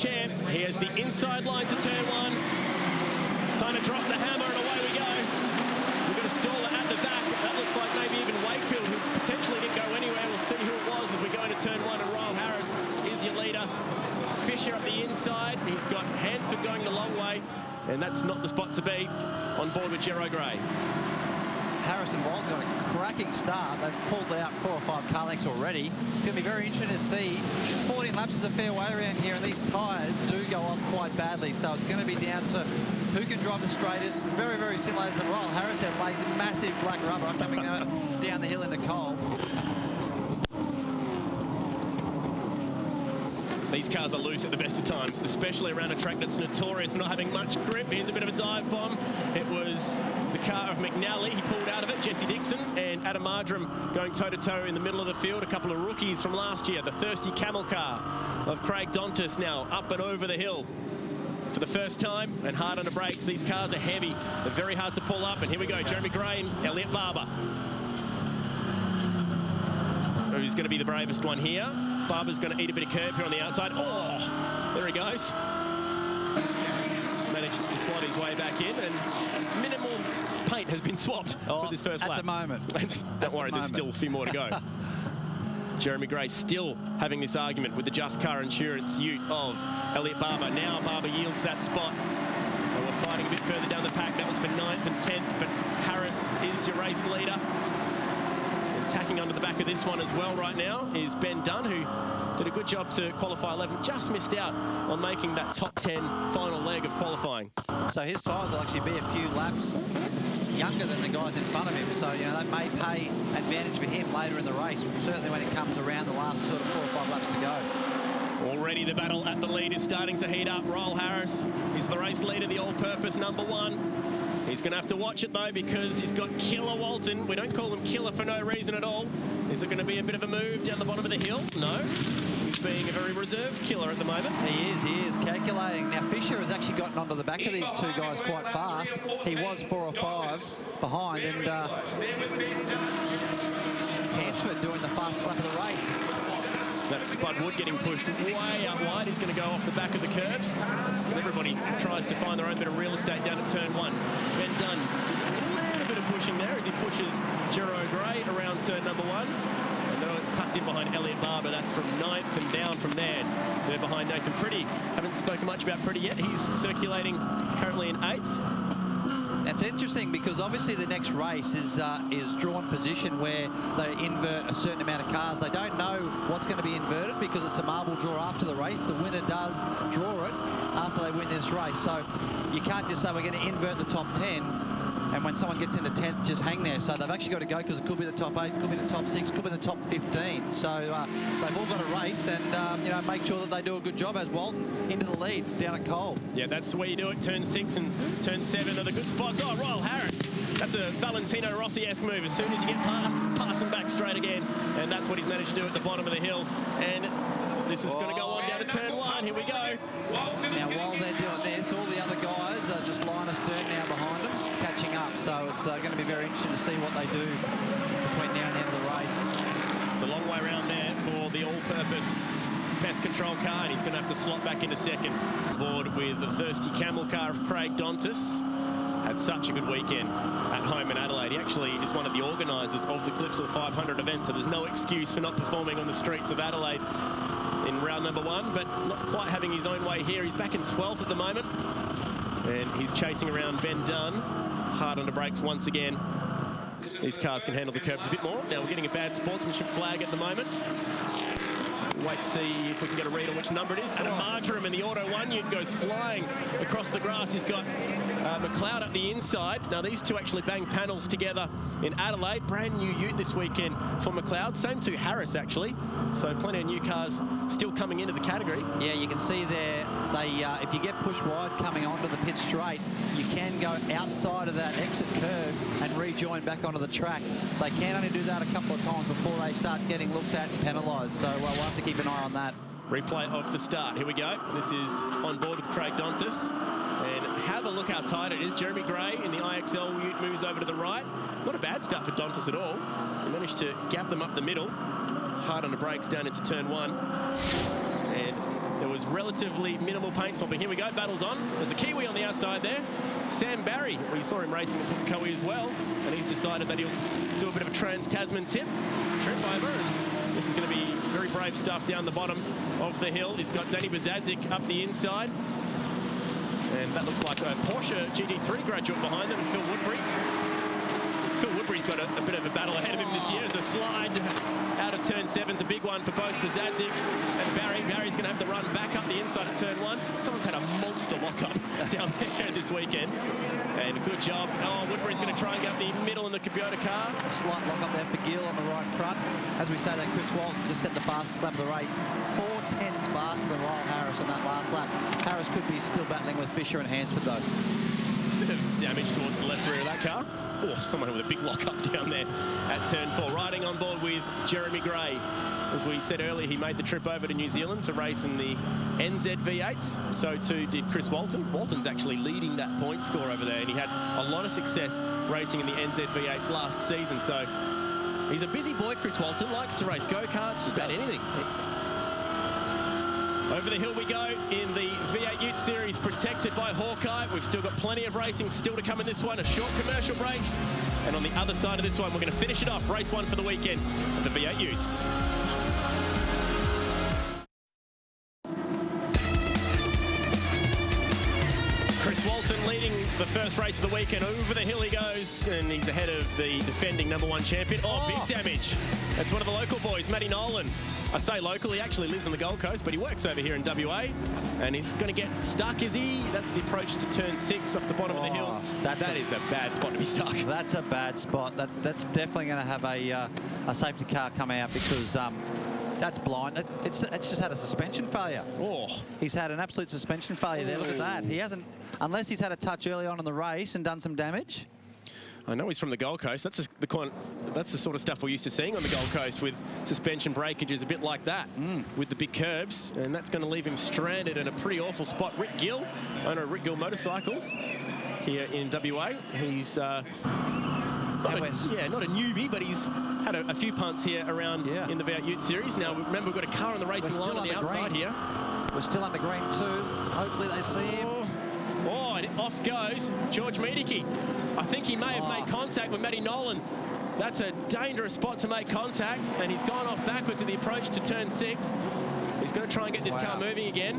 champ. He has the inside line to turn one. Time to drop the hammer and away we go. We're going to stall it at the back. That looks like maybe even Wakefield, who potentially didn't go anywhere. We'll see who it was as we go into turn one, and Ryle Harris is your leader. Fisher up the inside. He's got Hansford going the long way, and that's not the spot to be on board with Gero Gray. Harris and Walton got a cracking start. They've pulled out 4 or 5 car lengths already. It's going to be very interesting to see. 14 laps is a fair way around here, and these tyres do go off quite badly. So it's going to be down to who can drive the straightest. Very, very similar as the Ryle Harris had lays massive black rubber coming down the hill into Cole. These cars are loose at the best of times, especially around a track that's notorious for not having much grip. Here's a bit of a dive bomb. It was the car of McNally. He pulled out of it, Jesse Dixon, and Adam Mardram going toe-to-toe in the middle of the field. A couple of rookies from last year. The thirsty camel car of Craig Dontis now up and over the hill for the first time, and hard on the brakes. These cars are heavy. They're very hard to pull up, and here we go. Jeremy Gray and Elliot Barber. Who's going to be the bravest one here? Barber's going to eat a bit of curb here on the outside. Oh, there he goes. Manages to slide his way back in, and Minimal's paint has been swapped for this first lap. At the moment. Don't worry, there's still a few more to go. Jeremy Gray still having this argument with the Just Car Insurance ute of Elliot Barber. Now Barber yields that spot. And we're fighting a bit further down the pack. That was for 9th and 10th, but Harris is your race leader. Tacking under the back of this one as well right now is Ben Dunn, who did a good job to qualify 11. Just missed out on making that top 10 final leg of qualifying. So his tyres will actually be a few laps younger than the guys in front of him. So, you know, that may pay advantage for him later in the race, certainly when it comes around the last sort of 4 or 5 laps to go. Already the battle at the lead is starting to heat up. Ryle Harris is the race leader, the all-purpose number 1. He's going to have to watch it, though, because he's got Killer Walton. We don't call him Killer for no reason at all. Is it going to be a bit of a move down the bottom of the hill? No. He's being a very reserved killer at the moment. He is calculating. Now, Fisher has actually gotten onto the back of these 2 guys quite fast. He was 4 or 5 behind, and Hansford doing the fastest lap of the race. That's Spud Wood getting pushed way out wide. He's going to go off the back of the curbs as everybody tries to find their own bit of real estate down at turn 1. Ben Dunn did a little bit of pushing there as he pushes Gero Gray around turn number 1. And they're tucked in behind Elliot Barber. That's from 9th and down from there. They're behind Nathan Pretty. Haven't spoken much about Pretty yet. He's circulating currently in 8th. That's interesting because obviously the next race is drawn position where they invert a certain amount of cars. They don't know what's going to be inverted because it's a marble draw after the race. The winner does draw it after they win this race. So you can't just say we're going to invert the top 10 and when someone gets into 10th, just hang there. So they've actually got to go because it could be the top 8, could be the top 6, could be the top 15. So they've all got to race and, you know, make sure that they do a good job as Walton into the lead down at Cole. Yeah, that's the way you do it. Turn 6 and turn 7 are the good spots. Oh, Ryle Harris. That's a Valentino Rossi-esque move. As soon as you get past, pass him back straight again. And that's what he's managed to do at the bottom of the hill. And this is going to go on down to turn 1. Here we go. Now, while they're doing this, all the other guys are just line astern now behind them, catching up. So it's going to be very interesting to see what they do between now and the end of the race. It's a long way around there for the all-purpose pest control car, and he's going to have to slot back into second. Board with the thirsty camel car of Craig Dontis. Had such a good weekend at home in Adelaide. He actually is one of the organisers of the Clipsal 500 event, so there's no excuse for not performing on the streets of Adelaide in round number 1, but not quite having his own way here. He's back in 12th at the moment, and he's chasing around Ben Dunn. Hard on the brakes once again. These cars can handle the curbs a bit more. Now we're getting a bad sportsmanship flag at the moment. Wait to see if we can get a read on which number it is. Adam Mardram in the Auto 1 ute goes flying across the grass. He's got McLeod up the inside. Now these two actually bang panels together in Adelaide. Brand new ute this weekend for McLeod. Same to Harris actually. So plenty of new cars still coming into the category. Yeah, you can see there, if you get pushed wide coming onto the pit straight, you can go outside of that exit curve and rejoin back onto the track. They can only do that a couple of times before they start getting looked at and penalised. So we'll have to keep an eye on that. Replay of the start. Here we go. This is on board with Craig Dontis. And have a look how tight it is. Jeremy Gray in the IXL ute moves over to the right. Not a bad start for Dontis at all. He managed to gap them up the middle. Hard on the brakes down into turn 1. And there was relatively minimal paint swapping. Here we go, battles on. There's a Kiwi on the outside there. Sam Barry, we saw him racing at Pukekohe as well, and he's decided that he'll do a bit of a trans-Tasman tip, trip over, and this is going to be very brave stuff down the bottom of the hill. He's got Danny Bazadzik up the inside, and that looks like a Porsche GT3 graduate behind them, and Phil Woodbury. Phil Woodbury's got a bit of a battle ahead of him this year. As a slide out of turn 7's a big one for both Bazadzik and Barry. Barry's going to have to run back up the inside of turn 1. Someone's had a monster lockup down there this weekend. And a good job. Oh, Woodbury's going to try and get up the middle in the Kubota car. A slight lock up there for Gill on the right front. As we say that, Chris Walton just set the fastest lap of the race. 4/10 faster than Lyle Harris on that last lap. Harris could be still battling with Fisher and Hansford though. Bit of damage towards the left rear of that car. Oh, someone with a big lock-up down there at turn 4. Riding on board with Jeremy Gray. As we said earlier, he made the trip over to New Zealand to race in the NZ V8s. So too did Chris Walton. Walton's actually leading that point score over there, and he had a lot of success racing in the NZ V8s last season. So he's a busy boy, Chris Walton. Likes to race go-karts, just about anything. Over the hill we go in the V8 Ute Series, protected by Hawkeye. We've still got plenty of racing still to come in this one. A short commercial break. And on the other side of this one, we're going to finish it off. Race 1 for the weekend of the V8 Utes. Chris Walton leading the first race of the weekend. Over the hill he goes, and he's ahead of the defending #1 champion. Oh, big damage. That's one of the local boys, Matty Nolan. I say local, he actually lives on the Gold Coast, but he works over here in WA, and he's going to get stuck, is he? That's the approach to turn 6 off the bottom of the hill. That is a bad spot to be stuck. That's a bad spot. That's definitely going to have a safety car come out because that's blind. It's just had a suspension failure. Oh. He's had an absolute suspension failure there. Look at that. He hasn't, unless he's had a touch early on in the race and done some damage. I know he's from the Gold Coast. That's the sort of stuff we're used to seeing on the Gold Coast, with suspension breakages a bit like that, with the big curbs, and that's going to leave him stranded in a pretty awful spot. Rick Gill, owner of Rick Gill Motorcycles here in WA. He's not a newbie, but he's had a few punts here around in the V8 Ute Series. Now, remember, we've got a car on the racing line on the outside here. We're still under green too. Hopefully they see him. Oh, and off goes George Miedeke. I think he may have made contact with Matty Nolan. That's a dangerous spot to make contact, and he's gone off backwards at the approach to turn 6. He's going to try and get this car moving again.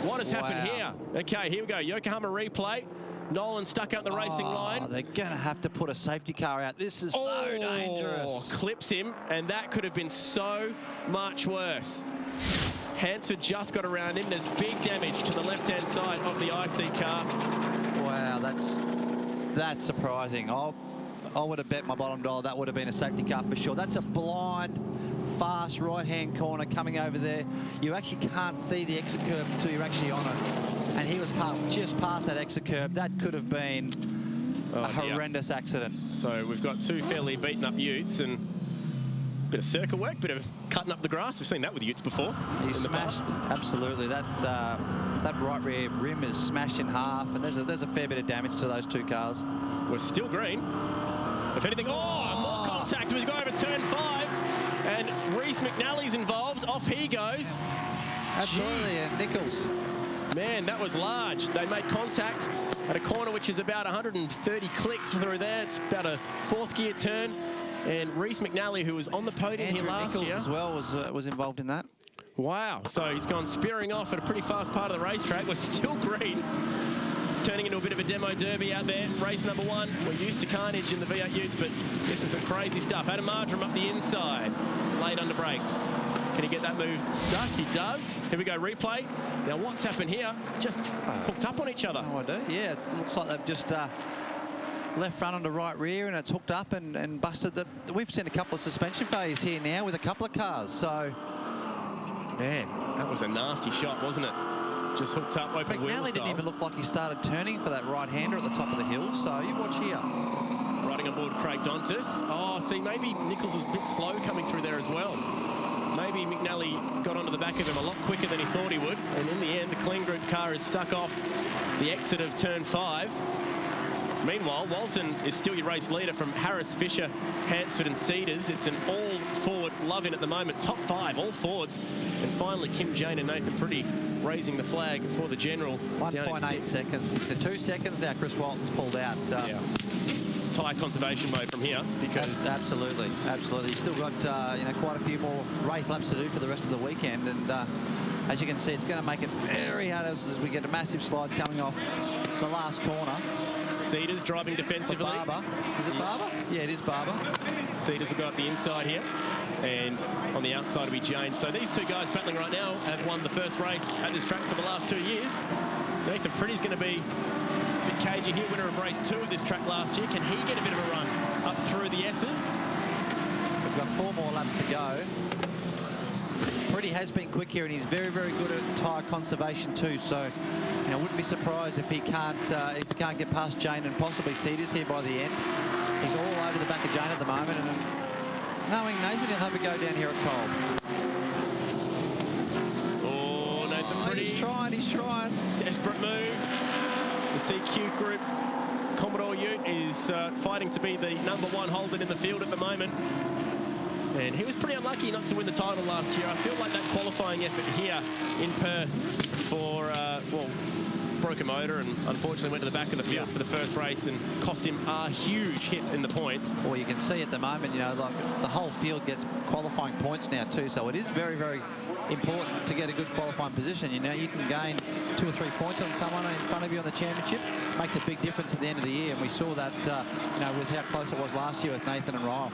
What has happened here? Okay, here we go. Yokohama replay. Nolan stuck out the racing line. They're going to have to put a safety car out. This is so dangerous. Clips him, and that could have been so much worse. Hansford just got around him. There's big damage to the left-hand side of the IC car. Wow, that's surprising. I would have bet my bottom dollar that would have been a safety car for sure. That's a blind, fast right-hand corner coming over there. You actually can't see the exit curve until you're actually on it. And he was just past that exit curve. That could have been a horrendous accident. So we've got two fairly beaten-up Utes and a bit of circle work, bit of cutting up the grass. We've seen that with Utes before. He's smashed, absolutely. That right rear rim is smashed in half, and there's a fair bit of damage to those two cars. We're still green. If anything, more contact. We've got over turn 5, and Reece McNally's involved. Off he goes. Absolutely, and Nichols. Man, that was large. They made contact at a corner which is about 130 clicks through there. It's about a 4th gear turn. And Reece McNally, who was on the podium here last year as well, was involved in that. Wow, so he's gone spearing off at a pretty fast part of the racetrack. We're still green. It's turning into a bit of a demo derby out there. Race #1. We're used to carnage in the V8 Utes, but this is some crazy stuff. Adam Marjoram up the inside, late under brakes. Can he get that move stuck? He does. Here we go, replay. Now, what's happened here? Just hooked up on each other. No idea. Yeah, it looks like they've just left front onto right rear, and it's hooked up and busted the... We've seen a couple of suspension failures here now with a couple of cars, so... Man, that was a nasty shot, wasn't it? Just hooked up, open wheel style. McNally didn't even look like he started turning for that right-hander at the top of the hill, so you watch here. Riding on board Craig Dontis. Oh, see, maybe Nichols was a bit slow coming through there as well. Maybe McNally got onto the back of him a lot quicker than he thought he would, and in the end, the clean group car is stuck off the exit of turn 5. Meanwhile, Walton is still your race leader from Harris, Fisher, Hansford and Cedars. It's an all forward love-in at the moment. Top 5, all forwards. And finally, Kim Jane and Nathan Pretty raising the flag for the general. 1.8 seconds. So 2 seconds now. Chris Walton's pulled out. Yeah. Tyre conservation mode from here because absolutely. He's still got quite a few more race laps to do for the rest of the weekend, and as you can see, it's going to make it very hard as we get a massive slide coming off the last corner. Cedars driving defensively. Barber. Is it Barber? Yeah, it is Barber. Cedars will go up the inside here, and on the outside will be Jane. So these two guys battling right now have won the first race at this track for the last 2 years. Nathan Pretty's going to be a bit cagey here, winner of race 2 at this track last year. Can he get a bit of a run up through the S's? We've got 4 more laps to go. Pretty has been quick here, and he's very, very good at tyre conservation too. So, wouldn't be surprised if he can't get past Jane and possibly Cedars here by the end. He's all over the back of Jane at the moment, and knowing Nathan, he'll have a go down here at Cole. Oh, Nathan Pretty. He's trying. Desperate move. The CQ Group Commodore Ute is fighting to be the #1 Holden in the field at the moment. And he was pretty unlucky not to win the title last year. I feel like that qualifying effort here in Perth for, broke a motor and unfortunately went to the back of the field for the first race and cost him a huge hit in the points. Well, you can see at the moment, like the whole field gets qualifying points now too. So it is very, very important to get a good qualifying position. You can gain 2 or 3 points on someone in front of you on the championship. Makes a big difference at the end of the year. And we saw that, with how close it was last year with Nathan and Ryle.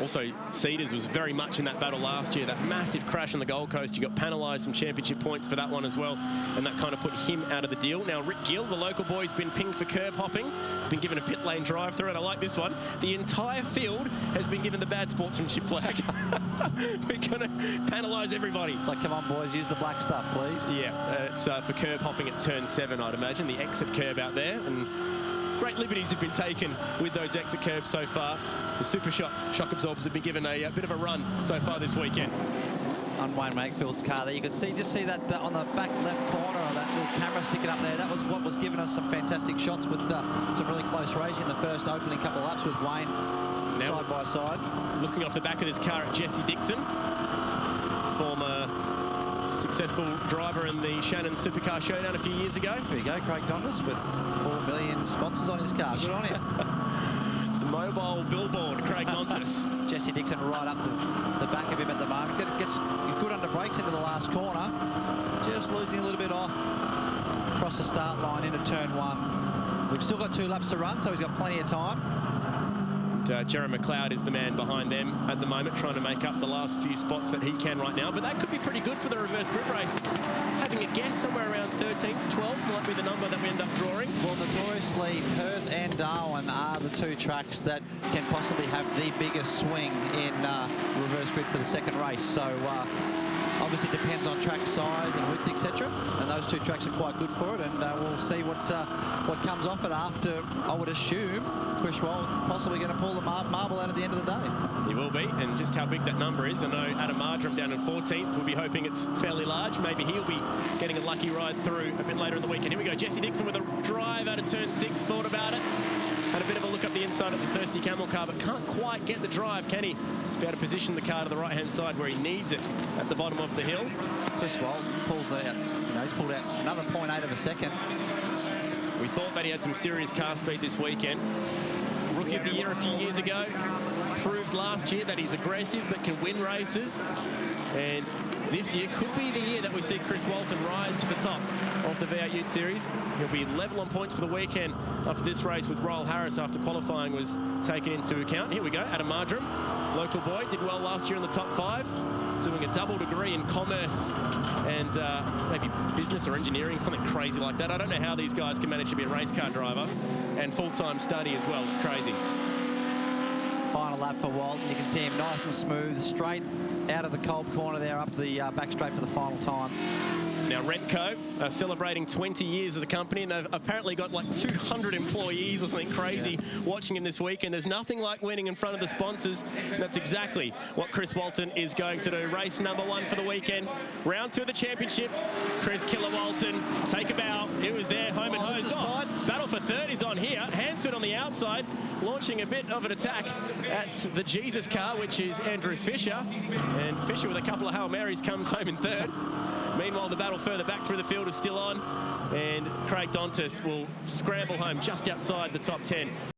Also, Cedars was very much in that battle last year. That massive crash on the Gold Coast. You got penalised some championship points for that one as well. And that kind of put him out of the deal. Now, Rick Gill, the local boy, has been pinged for curb hopping. He's been given a pit lane drive through, and I like this one. The entire field has been given the bad sportsmanship flag. We're going to penalise everybody. It's like, come on, boys, use the black stuff, please. Yeah, it's for curb hopping at turn 7, I'd imagine. The exit curb out there. And great liberties have been taken with those exit curbs so far. The Super Shock absorbers have been given a bit of a run so far this weekend. On Wayne Wakefield's car there, you could just see that on the back left corner, or that little camera sticking up there. That was what was giving us some fantastic shots with some really close racing in the first opening couple of laps with Wayne now, side by side. Looking off the back of this car at Jesse Dixon, former successful driver in the Shannon Supercar Showdown a few years ago. There you go, Craig Dondas with 4 million sponsors on his car. Good on him. The mobile billboard, Craig Dondas. Jesse Dixon right up the back of him at the moment. Gets good under brakes into the last corner. Just losing a little bit off across the start line into turn 1. We've still got 2 laps to run, so he's got plenty of time. Jeremy McLeod is the man behind them at the moment, trying to make up the last few spots that he can right now. But that could be pretty good for the reverse group race. Having a guess, somewhere around 13 to 12 might be the number that we end up drawing. Well, notoriously, Perth and Darwin are the 2 tracks that can possibly have the biggest swing in reverse grid for the second race. So obviously it depends on track size and width, etc. And those 2 tracks are quite good for it. And we'll see what comes off it after, I would assume, Chris Walton possibly going to pull the marble out at the end of the day. He will be, and just how big that number is. I know Adam Mardrum down in 14th. We'll be hoping it's fairly large. Maybe he'll be getting a lucky ride through a bit later in the weekend. Here we go, Jesse Dixon with a drive out of turn 6. Thought about it. Had a bit of a look up the inside of the Thirsty Camel car, but can't quite get the drive, can he? He's be able to position the car to the right-hand side where he needs it at the bottom of the hill. Chris Walton pulls out, he's pulled out another 0.8 of a second. We thought that he had some serious car speed this weekend. Rookie of the Year a few years ago. Proved last year that he's aggressive but can win races. And this year could be the year that we see Chris Walton rise to the top of the V8 Ute Series. He'll be level on points for the weekend after this race with Royal Harris after qualifying was taken into account. Here we go, Adam Mardrum, local boy, did well last year in the top 5, doing a double degree in commerce and maybe business or engineering, something crazy like that. I don't know how these guys can manage to be a race car driver and full-time study as well. It's crazy. Final lap for Walton. You can see him nice and smooth, straight out of the cold corner there, up the back straight for the final time. Now, Rentco are celebrating 20 years as a company, and they've apparently got like 200 employees or something crazy watching him this weekend. There's nothing like winning in front of the sponsors, and that's exactly what Chris Walton is going to do. Race number 1 for the weekend. Round 2 of the championship. Chris Killer Walton, take a bow. It was there, home and hose. This is tight. Battle for 30. is on here. Hansford on the outside, launching a bit of an attack at the Jesus car, which is Andrew Fisher. And Fisher, with a couple of Hail Marys, comes home in third. Meanwhile, the battle further back through the field is still on. And Craig Dontis will scramble home just outside the top 10.